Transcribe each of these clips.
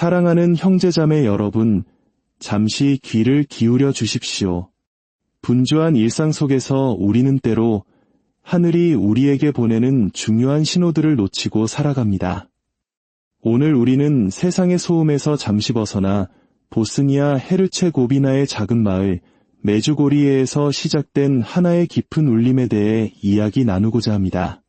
사랑하는 형제자매 여러분, 잠시 귀를 기울여 주십시오. 분주한 일상 속에서 우리는 때로 하늘이 우리에게 보내는 중요한 신호들을 놓치고 살아갑니다. 오늘 우리는 세상의 소음에서 잠시 벗어나 보스니아 헤르체고비나의 작은 마을 메주고리에에서 시작된 하나의 깊은 울림에 대해 이야기 나누고자 합니다.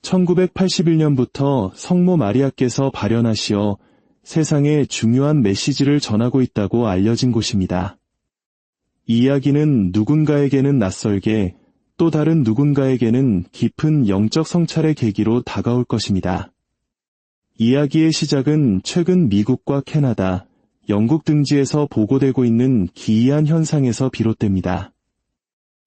1981년부터 성모 마리아께서 발현하시어 세상에 중요한 메시지를 전하고 있다고 알려진 곳입니다. 이 이야기는 누군가에게는 낯설게 또 다른 누군가에게는 깊은 영적 성찰의 계기로 다가올 것입니다. 이야기의 시작은 최근 미국과 캐나다, 영국 등지에서 보고되고 있는 기이한 현상에서 비롯됩니다.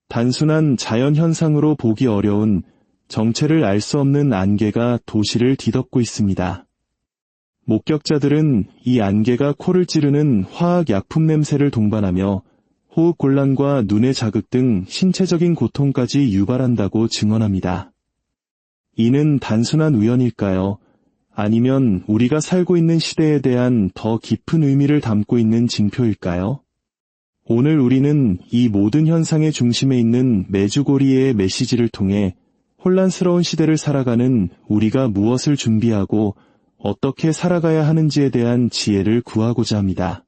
단순한 자연 현상으로 보기 어려운 정체를 알 수 없는 안개가 도시를 뒤덮고 있습니다. 목격자들은 이 안개가 코를 찌르는 화학 약품 냄새를 동반하며 호흡 곤란과 눈의 자극 등 신체적인 고통까지 유발한다고 증언합니다. 이는 단순한 우연일까요? 아니면 우리가 살고 있는 시대에 대한 더 깊은 의미를 담고 있는 징표일까요? 오늘 우리는 이 모든 현상의 중심에 있는 메주고리에의 메시지를 통해 혼란스러운 시대를 살아가는 우리가 무엇을 준비하고 어떻게 살아가야 하는지에 대한 지혜를 구하고자 합니다.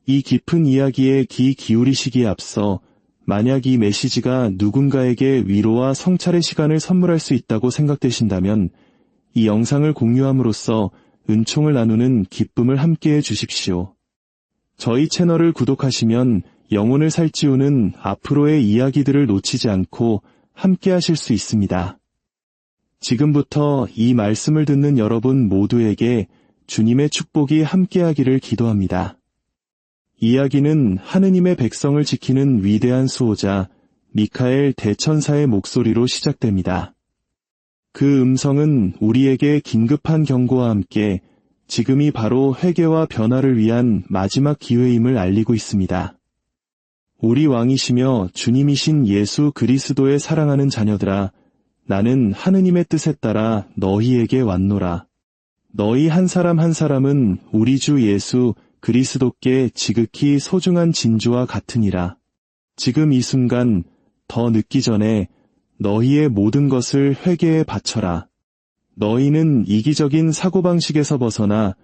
이 깊은 이야기에 귀 기울이시기에 앞서 만약 이 메시지가 누군가에게 위로와 성찰의 시간을 선물할 수 있다고 생각되신다면 이 영상을 공유함으로써 은총을 나누는 기쁨을 함께해 주십시오. 저희 채널을 구독하시면 영혼을 살찌우는 앞으로의 이야기들을 놓치지 않고 함께 하실 수 있습니다. 지금부터 이 말씀을 듣는 여러분 모두에게 주님의 축복이 함께하기를 기도합니다. 이야기는 하느님의 백성을 지키는 위대한 수호자 미카엘 대천사의 목소리로 시작됩니다. 그 음성은 우리에게 긴급한 경고와 함께 지금이 바로 회개와 변화를 위한 마지막 기회임을 알리고 있습니다. 우리 왕이시며 주님이신 예수 그리스도의 사랑하는 자녀들아, 나는 하느님의 뜻에 따라 너희에게 왔노라. 너희 한 사람 한 사람은 우리 주 예수 그리스도께 지극히 소중한 진주와 같으니라. 지금 이 순간 더 늦기 전에 너희의 모든 것을 회개에 바쳐라. 너희는 이기적인 사고방식에서 벗어나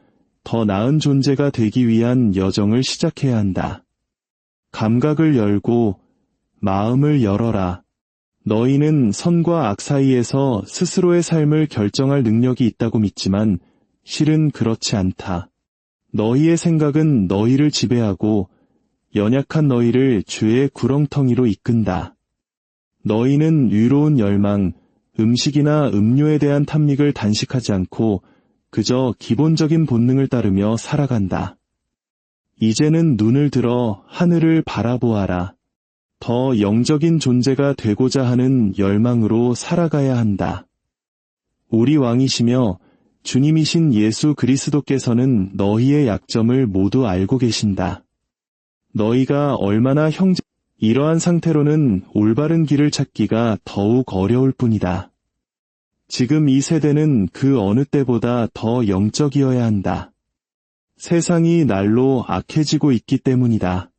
더 나은 존재가 되기 위한 여정을 시작해야 한다. 감각을 열고 마음을 열어라. 너희는 선과 악 사이에서 스스로의 삶을 결정할 능력이 있다고 믿지만 실은 그렇지 않다. 너희의 생각은 너희를 지배하고 연약한 너희를 죄의 구렁텅이로 이끈다. 너희는 의로운 열망, 음식이나 음료에 대한 탐닉을 단식하지 않고 그저 기본적인 본능을 따르며 살아간다. 이제는 눈을 들어 하늘을 바라보아라. 더 영적인 존재가 되고자 하는 열망으로 살아가야 한다. 우리 왕이시며 주님이신 예수 그리스도께서는 너희의 약점을 모두 알고 계신다. 너희가 얼마나 이러한 상태로는 올바른 길을 찾기가 더욱 어려울 뿐이다. 지금 이 세대는 그 어느 때보다 더 영적이어야 한다. 세상이 날로 악해지고 있기 때문이다.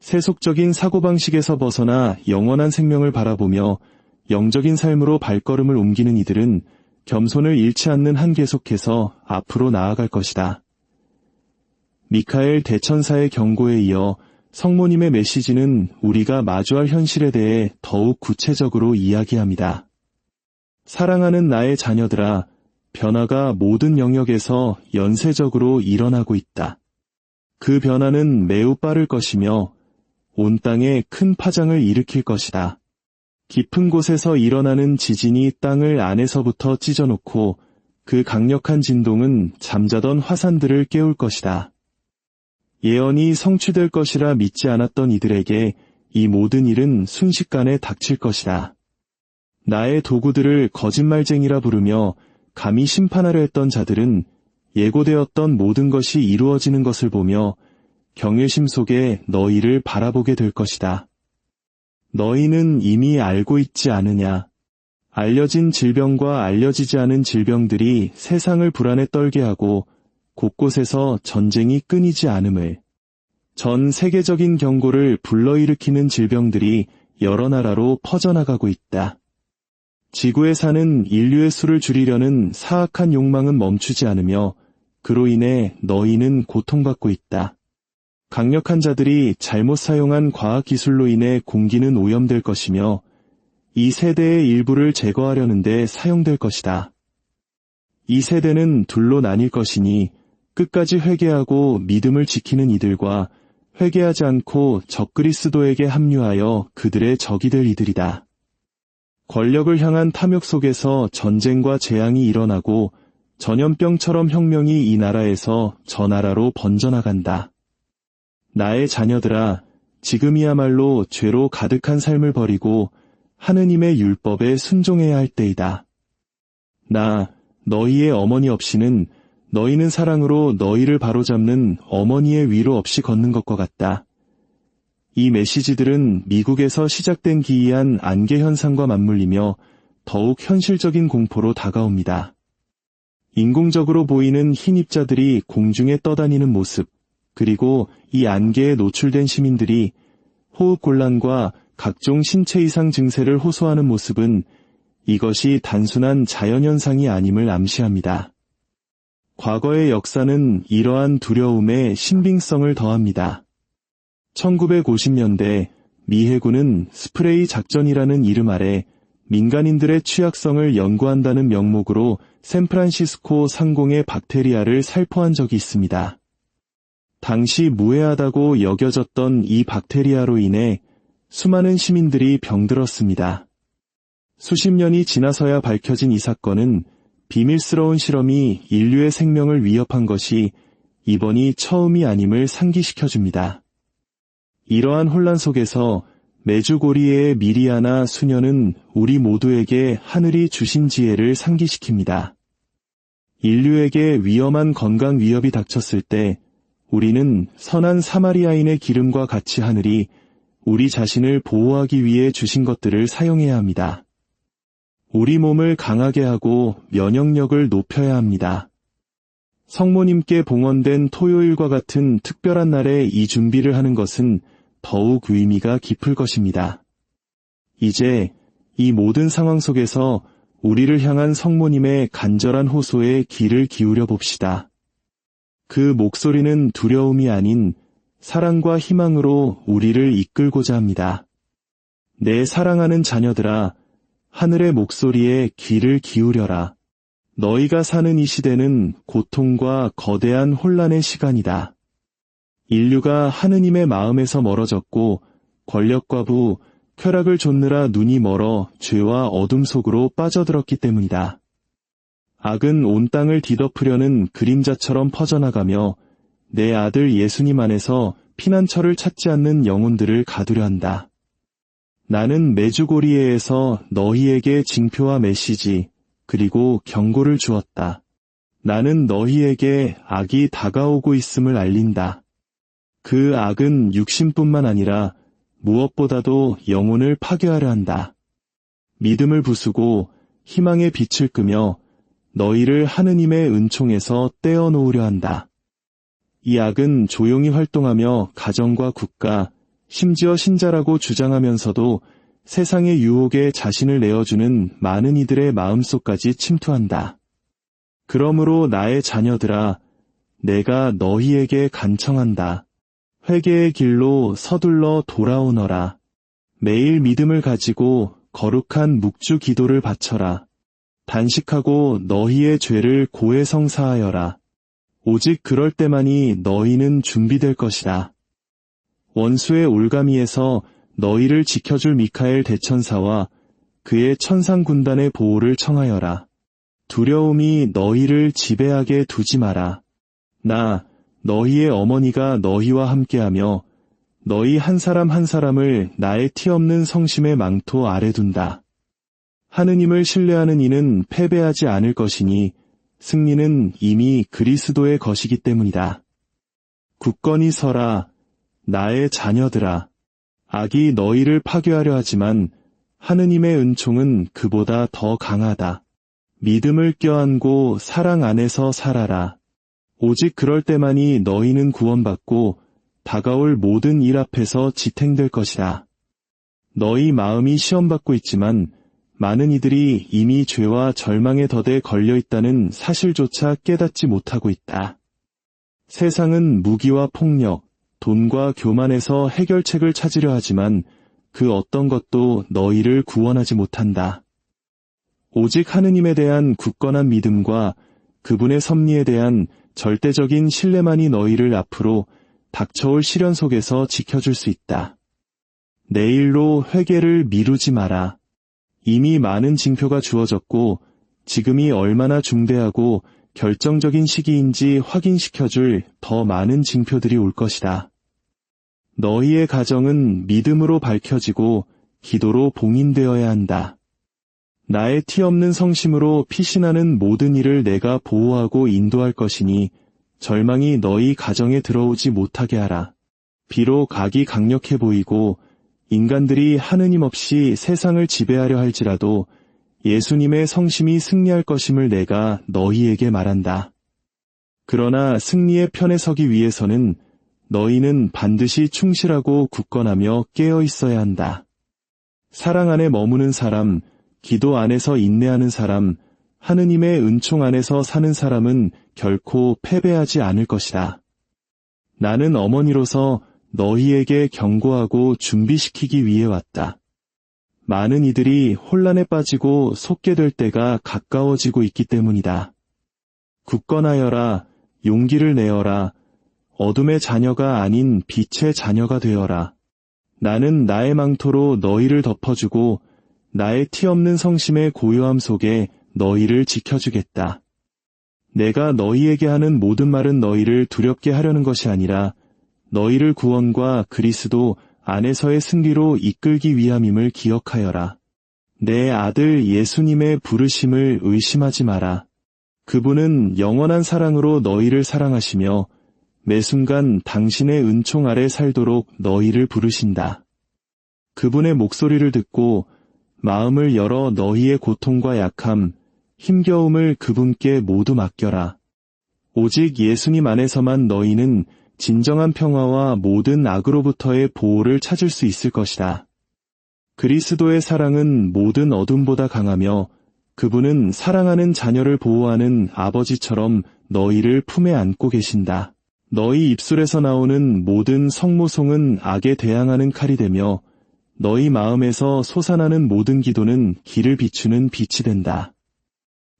세속적인 사고방식에서 벗어나 영원한 생명을 바라보며 영적인 삶으로 발걸음을 옮기는 이들은 겸손을 잃지 않는 한계 속에서 앞으로 나아갈 것이다. 미카엘 대천사의 경고에 이어 성모님의 메시지는 우리가 마주할 현실에 대해 더욱 구체적으로 이야기합니다. 사랑하는 나의 자녀들아, 변화가 모든 영역에서 연쇄적으로 일어나고 있다. 그 변화는 매우 빠를 것이며 온 땅에 큰 파장을 일으킬 것이다. 깊은 곳에서 일어나는 지진이 땅을 안에서부터 찢어놓고 그 강력한 진동은 잠자던 화산들을 깨울 것이다. 예언이 성취될 것이라 믿지 않았던 이들에게 이 모든 일은 순식간에 닥칠 것이다. 나의 도구들을 거짓말쟁이라 부르며 감히 심판하려 했던 자들은 예고되었던 모든 것이 이루어지는 것을 보며 경외심 속에 너희를 바라보게 될 것이다. 너희는 이미 알고 있지 않으냐? 알려진 질병과 알려지지 않은 질병들이 세상을 불안에 떨게 하고 곳곳에서 전쟁이 끊이지 않음을, 전 세계적인 경고를 불러일으키는 질병들이 여러 나라로 퍼져나가고 있다. 지구에 사는 인류의 수를 줄이려는 사악한 욕망은 멈추지 않으며 그로 인해 너희는 고통받고 있다. 강력한 자들이 잘못 사용한 과학기술로 인해 공기는 오염될 것이며 이 세대의 일부를 제거하려는 데 사용될 것이다. 이 세대는 둘로 나뉠 것이니 끝까지 회개하고 믿음을 지키는 이들과 회개하지 않고 적그리스도에게 합류하여 그들의 적이 될 이들이다. 권력을 향한 탐욕 속에서 전쟁과 재앙이 일어나고 전염병처럼 혁명이 이 나라에서 저 나라로 번져나간다. 나의 자녀들아, 지금이야말로 죄로 가득한 삶을 버리고 하느님의 율법에 순종해야 할 때이다. 나, 너희의 어머니 없이는 너희는 사랑으로 너희를 바로잡는 어머니의 위로 없이 걷는 것과 같다. 이 메시지들은 미국에서 시작된 기이한 안개 현상과 맞물리며 더욱 현실적인 공포로 다가옵니다. 인공적으로 보이는 흰 입자들이 공중에 떠다니는 모습, 그리고 이 안개에 노출된 시민들이 호흡곤란과 각종 신체 이상 증세를 호소하는 모습은 이것이 단순한 자연현상이 아님을 암시합니다. 과거의 역사는 이러한 두려움에 신빙성을 더합니다. 1950년대 미 해군은 스프레이 작전이라는 이름 아래 민간인들의 취약성을 연구한다는 명목으로 샌프란시스코 상공의 박테리아를 살포한 적이 있습니다. 당시 무해하다고 여겨졌던 이 박테리아로 인해 수많은 시민들이 병들었습니다. 수십 년이 지나서야 밝혀진 이 사건은 비밀스러운 실험이 인류의 생명을 위협한 것이 이번이 처음이 아님을 상기시켜줍니다. 이러한 혼란 속에서 메주고리에의 미리아나 수녀는 우리 모두에게 하늘이 주신 지혜를 상기시킵니다. 인류에게 위험한 건강 위협이 닥쳤을 때 우리는 선한 사마리아인의 기름과 같이 하늘이 우리 자신을 보호하기 위해 주신 것들을 사용해야 합니다. 우리 몸을 강하게 하고 면역력을 높여야 합니다. 성모님께 봉헌된 토요일과 같은 특별한 날에 이 준비를 하는 것은 더욱 의미가 깊을 것입니다. 이제 이 모든 상황 속에서 우리를 향한 성모님의 간절한 호소에 귀를 기울여 봅시다. 그 목소리는 두려움이 아닌 사랑과 희망으로 우리를 이끌고자 합니다. 내 사랑하는 자녀들아, 하늘의 목소리에 귀를 기울여라. 너희가 사는 이 시대는 고통과 거대한 혼란의 시간이다. 인류가 하느님의 마음에서 멀어졌고 권력과 부, 쾌락을 좇느라 눈이 멀어 죄와 어둠 속으로 빠져들었기 때문이다. 악은 온 땅을 뒤덮으려는 그림자처럼 퍼져나가며 내 아들 예수님 안에서 피난처를 찾지 않는 영혼들을 가두려 한다. 나는 메주고리에에서 너희에게 징표와 메시지 그리고 경고를 주었다. 나는 너희에게 악이 다가오고 있음을 알린다. 그 악은 육신뿐만 아니라 무엇보다도 영혼을 파괴하려 한다. 믿음을 부수고 희망의 빛을 끄며 너희를 하느님의 은총에서 떼어놓으려 한다. 이 악은 조용히 활동하며 가정과 국가, 심지어 신자라고 주장하면서도 세상의 유혹에 자신을 내어주는 많은 이들의 마음속까지 침투한다. 그러므로 나의 자녀들아, 내가 너희에게 간청한다. 회개의 길로 서둘러 돌아오너라. 매일 믿음을 가지고 거룩한 묵주 기도를 바쳐라. 단식하고 너희의 죄를 고해성사하여라. 오직 그럴 때만이 너희는 준비될 것이다. 원수의 올가미에서 너희를 지켜줄 미카엘 대천사와 그의 천상 군단의 보호를 청하여라. 두려움이 너희를 지배하게 두지 마라. 나, 너희의 어머니가 너희와 함께하며 너희 한 사람 한 사람을 나의 티 없는 성심의 망토 아래 둔다. 하느님을 신뢰하는 이는 패배하지 않을 것이니 승리는 이미 그리스도의 것이기 때문이다. 굳건히 서라, 나의 자녀들아. 악이 너희를 파괴하려 하지만 하느님의 은총은 그보다 더 강하다. 믿음을 껴안고 사랑 안에서 살아라. 오직 그럴 때만이 너희는 구원받고 다가올 모든 일 앞에서 지탱될 것이다. 너희 마음이 시험받고 있지만 많은 이들이 이미 죄와 절망의 덫에 걸려 있다는 사실조차 깨닫지 못하고 있다. 세상은 무기와 폭력, 돈과 교만에서 해결책을 찾으려 하지만 그 어떤 것도 너희를 구원하지 못한다. 오직 하느님에 대한 굳건한 믿음과 그분의 섭리에 대한 절대적인 신뢰만이 너희를 앞으로 닥쳐올 시련 속에서 지켜줄 수 있다. 내일로 회개를 미루지 마라. 이미 많은 징표가 주어졌고 지금이 얼마나 중대하고 결정적인 시기인지 확인시켜줄 더 많은 징표들이 올 것이다. 너희의 가정은 믿음으로 밝혀지고 기도로 봉인되어야 한다. 나의 티 없는 성심으로 피신하는 모든 일을 내가 보호하고 인도할 것이니 절망이 너희 가정에 들어오지 못하게 하라. 비록 악이 강력해 보이고 인간들이 하느님 없이 세상을 지배하려 할지라도 예수님의 성심이 승리할 것임을 내가 너희에게 말한다. 그러나 승리의 편에 서기 위해서는 너희는 반드시 충실하고 굳건하며 깨어 있어야 한다. 사랑 안에 머무는 사람, 기도 안에서 인내하는 사람, 하느님의 은총 안에서 사는 사람은 결코 패배하지 않을 것이다. 나는 어머니로서 너희에게 경고하고 준비시키기 위해 왔다. 많은 이들이 혼란에 빠지고 속게 될 때가 가까워지고 있기 때문이다. 굳건하여라, 용기를 내어라, 어둠의 자녀가 아닌 빛의 자녀가 되어라. 나는 나의 망토로 너희를 덮어주고 나의 티 없는 성심의 고요함 속에 너희를 지켜주겠다. 내가 너희에게 하는 모든 말은 너희를 두렵게 하려는 것이 아니라 너희를 구원과 그리스도 안에서의 승리로 이끌기 위함임을 기억하여라. 내 아들 예수님의 부르심을 의심하지 마라. 그분은 영원한 사랑으로 너희를 사랑하시며 매 순간 당신의 은총 아래 살도록 너희를 부르신다. 그분의 목소리를 듣고 마음을 열어 너희의 고통과 약함, 힘겨움을 그분께 모두 맡겨라. 오직 예수님 안에서만 너희는 진정한 평화와 모든 악으로부터의 보호를 찾을 수 있을 것이다. 그리스도의 사랑은 모든 어둠보다 강하며 그분은 사랑하는 자녀를 보호하는 아버지처럼 너희를 품에 안고 계신다. 너희 입술에서 나오는 모든 성모송은 악에 대항하는 칼이 되며 너희 마음에서 솟아나는 모든 기도는 길을 비추는 빛이 된다.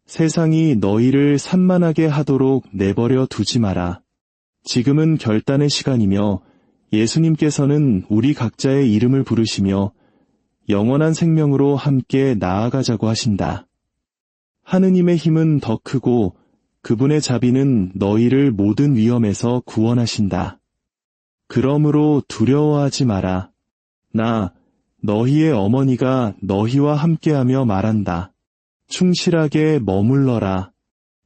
세상이 너희를 산만하게 하도록 내버려 두지 마라. 지금은 결단의 시간이며 예수님께서는 우리 각자의 이름을 부르시며 영원한 생명으로 함께 나아가자고 하신다. 하느님의 힘은 더 크고 그분의 자비는 너희를 모든 위험에서 구원하신다. 그러므로 두려워하지 마라. 나, 너희의 어머니가 너희와 함께하며 말한다. 충실하게 머물러라.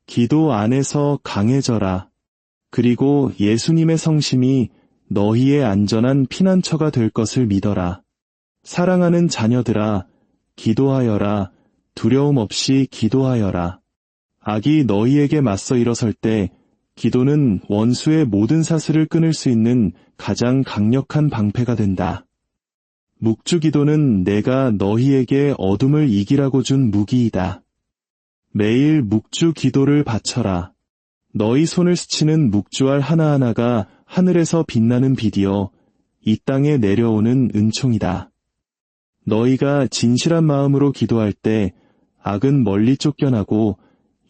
기도 안에서 강해져라. 그리고 예수님의 성심이 너희의 안전한 피난처가 될 것을 믿어라. 사랑하는 자녀들아, 기도하여라. 두려움 없이 기도하여라. 악이 너희에게 맞서 일어설 때 기도는 원수의 모든 사슬을 끊을 수 있는 가장 강력한 방패가 된다. 묵주 기도는 내가 너희에게 어둠을 이기라고 준 무기이다. 매일 묵주 기도를 바쳐라. 너희 손을 스치는 묵주알 하나하나가 하늘에서 빛나는 빛이여 이 땅에 내려오는 은총이다. 너희가 진실한 마음으로 기도할 때 악은 멀리 쫓겨나고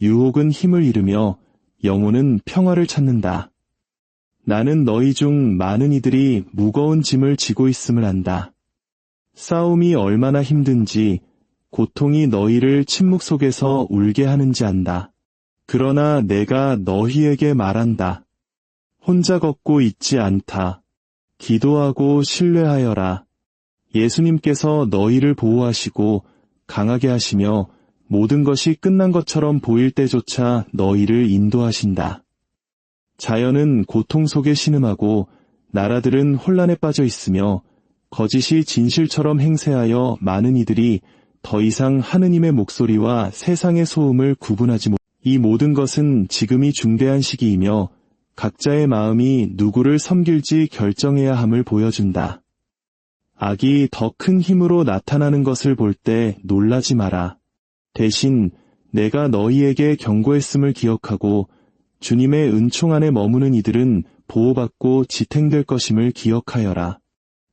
유혹은 힘을 잃으며 영혼은 평화를 찾는다. 나는 너희 중 많은 이들이 무거운 짐을 지고 있음을 안다. 싸움이 얼마나 힘든지, 고통이 너희를 침묵 속에서 울게 하는지 안다. 그러나 내가 너희에게 말한다. 혼자 걷고 있지 않다. 기도하고 신뢰하여라. 예수님께서 너희를 보호하시고 강하게 하시며 모든 것이 끝난 것처럼 보일 때조차 너희를 인도하신다. 자연은 고통 속에 신음하고 나라들은 혼란에 빠져 있으며 거짓이 진실처럼 행세하여 많은 이들이 더 이상 하느님의 목소리와 세상의 소음을 구분하지 못. 이 모든 것은 지금이 중대한 시기이며 각자의 마음이 누구를 섬길지 결정해야 함을 보여준다. 악이 더 큰 힘으로 나타나는 것을 볼 때 놀라지 마라. 대신 내가 너희에게 경고했음을 기억하고 주님의 은총 안에 머무는 이들은 보호받고 지탱될 것임을 기억하여라.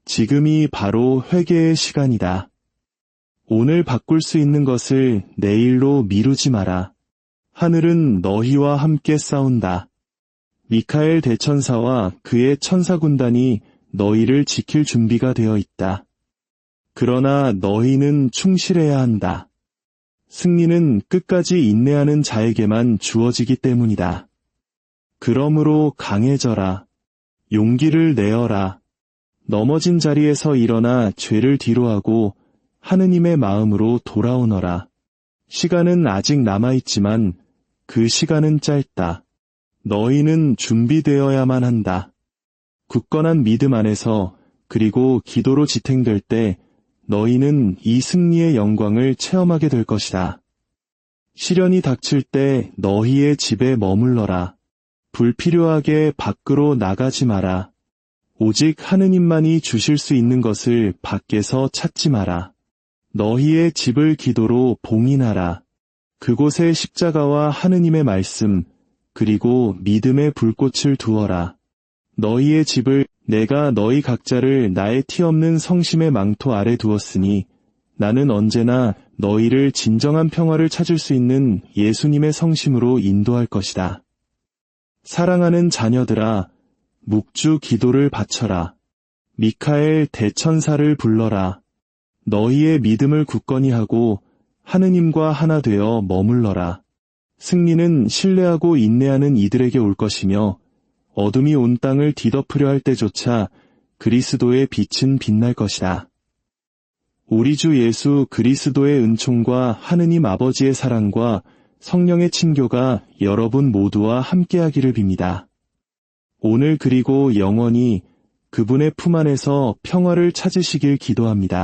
지금이 바로 회개의 시간이다. 오늘 바꿀 수 있는 것을 내일로 미루지 마라. 하늘은 너희와 함께 싸운다. 미카엘 대천사와 그의 천사군단이 너희를 지킬 준비가 되어 있다. 그러나 너희는 충실해야 한다. 승리는 끝까지 인내하는 자에게만 주어지기 때문이다. 그러므로 강해져라. 용기를 내어라. 넘어진 자리에서 일어나 죄를 뒤로하고 하느님의 마음으로 돌아오너라. 시간은 아직 남아있지만 그 시간은 짧다. 너희는 준비되어야만 한다. 굳건한 믿음 안에서 그리고 기도로 지탱될 때 너희는 이 승리의 영광을 체험하게 될 것이다. 시련이 닥칠 때 너희의 집에 머물러라. 불필요하게 밖으로 나가지 마라. 오직 하느님만이 주실 수 있는 것을 밖에서 찾지 마라. 너희의 집을 기도로 봉인하라. 그곳에 십자가와 하느님의 말씀, 그리고 믿음의 불꽃을 두어라. 너희의 집을 내가 너희 각자를 나의 티 없는 성심의 망토 아래 두었으니 나는 언제나 너희를 진정한 평화를 찾을 수 있는 예수님의 성심으로 인도할 것이다. 사랑하는 자녀들아, 묵주 기도를 바쳐라. 미카엘 대천사를 불러라. 너희의 믿음을 굳건히 하고 하느님과 하나 되어 머물러라. 승리는 신뢰하고 인내하는 이들에게 올 것이며 어둠이 온 땅을 뒤덮으려 할 때조차 그리스도의 빛은 빛날 것이다. 우리 주 예수 그리스도의 은총과 하느님 아버지의 사랑과 성령의 친교가 여러분 모두와 함께하기를 빕니다. 오늘 그리고 영원히 그분의 품 안에서 평화를 찾으시길 기도합니다.